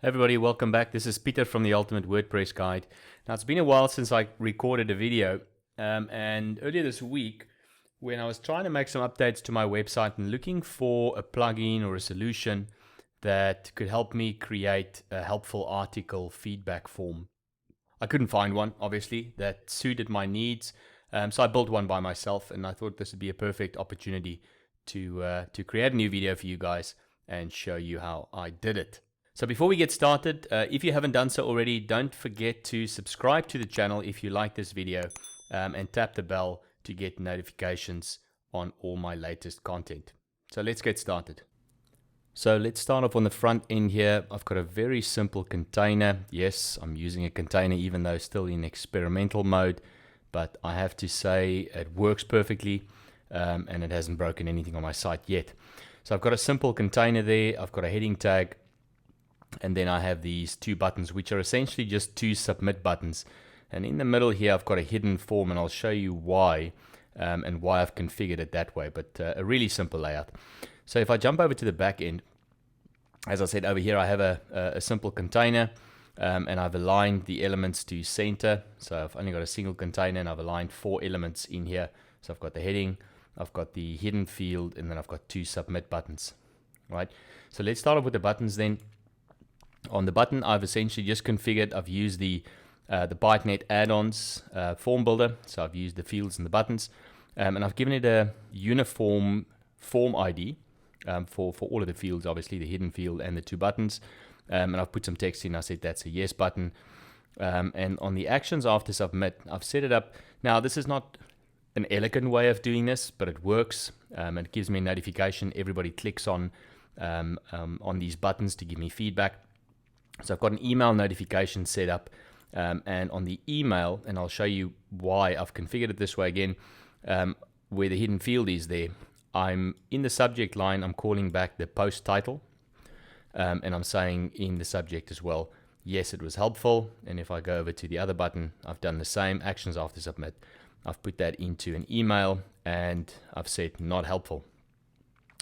Hey everybody, welcome back. This is Peter from the Ultimate WordPress Guide. Now, it's been a while since I recorded a video, and earlier this week, when I was trying to make some updates to my website and looking for a plugin or a solution that could help me create a helpful article feedback form, I couldn't find one, obviously, that suited my needs. So I built one by myself, and I thought this would be a perfect opportunity to create a new video for you guys and show you how I did it. So before we get started, if you haven't done so already, don't forget to subscribe to the channel if you like this video, and tap the bell to get notifications on all my latest content. So let's get started. So let's start off on the front end here. I've got a very simple container. Yes, I'm using a container even though still in experimental mode, but I have to say it works perfectly, and it hasn't broken anything on my site yet. So I've got a simple container there. I've got a heading tag. And then I have these two buttons, which are essentially just two submit buttons. And in the middle here, I've got a hidden form, and I'll show you why and why I've configured it that way. But a really simple layout. So if I jump over to the back end, as I said, over here I have a simple container, and I've aligned the elements to center. So I've only got a single container, and I've aligned 4 elements in here. So I've got the heading, I've got the hidden field, and then I've got 2 submit buttons. Right. So let's start off with the buttons then. On the button, I've essentially just configured, I've used the Piotnet Addons form builder. So I've used the fields and the buttons, and I've given it a uniform form ID for all of the fields, obviously the hidden field and the 2 buttons. And I've put some text in. I said that's a yes button. And on the actions after submit, I've set it up. Now, this is not an elegant way of doing this, but it works. It gives me a notification. Everybody clicks on these buttons to give me feedback. So I've got an email notification set up, and on the email, and I'll show you why I've configured it this way again, where the hidden field is there, I'm in the subject line, I'm calling back the post title, and I'm saying in the subject as well, yes, it was helpful. And if I go over to the other button, I've done the same, actions after submit. I've put that into an email, and I've said not helpful.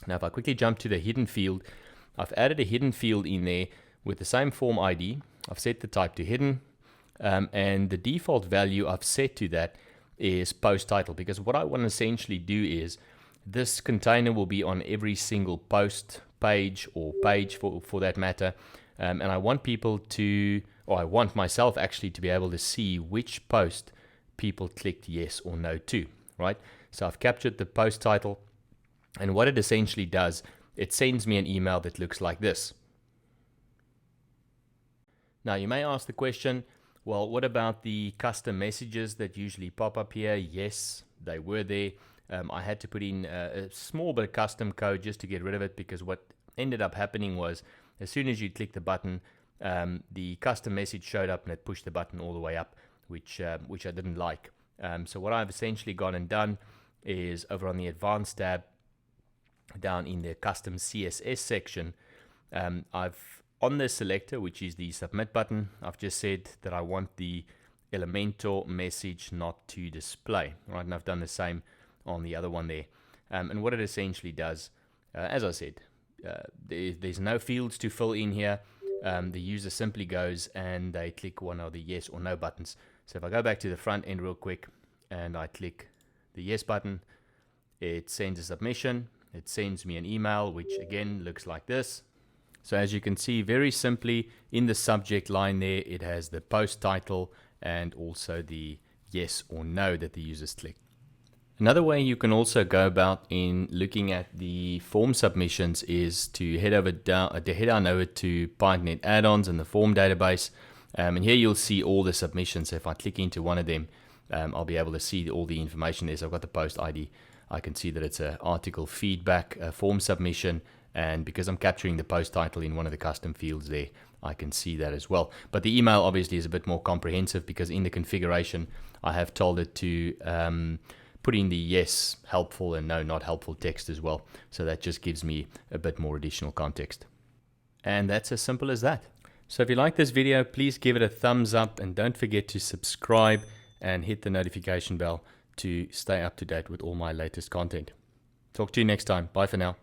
Now, if I quickly jump to the hidden field, I've added a hidden field in there with the same form ID. I've set the type to hidden, and the default value I've set to that is post title, because what I want to essentially do is this container will be on every single post page, or page for that matter, and I want people to, or I want myself actually to be able to see which post people clicked yes or no to, right? So I've captured the post title, and what it essentially does, it sends me an email that looks like this. Now, you may ask the question, well, what about the custom messages that usually pop up here? Yes, they were there. I had to put in a small bit of custom code just to get rid of it, because what ended up happening was as soon as you click the button, the custom message showed up and it pushed the button all the way up, which I didn't like. So what I've essentially gone and done is over on the advanced tab, down in the custom CSS section, on the selector, which is the submit button, I've just said that I want the Elementor message not to display, right? And I've done the same on the other one there. And what it essentially does, as I said, there's no fields to fill in here. The user simply goes and they click one of the yes or no buttons. So if I go back to the front end real quick and I click the yes button, it sends a submission. It sends me an email, which again looks like this. So as you can see, very simply in the subject line there, it has the post title and also the yes or no that the users clicked. Another way you can also go about in looking at the form submissions is to head on over to Piotnet Addons and the form database. And here you'll see all the submissions. So if I click into one of them, I'll be able to see all the information there. So I've got the post ID. I can see that it's an article feedback, a form submission. And because I'm capturing the post title in one of the custom fields there, I can see that as well. But the email obviously is a bit more comprehensive, because in the configuration, I have told it to put in the yes, helpful, and no, not helpful text as well. So that just gives me a bit more additional context. And that's as simple as that. So if you like this video, please give it a thumbs up, and don't forget to subscribe and hit the notification bell to stay up to date with all my latest content. Talk to you next time. Bye for now.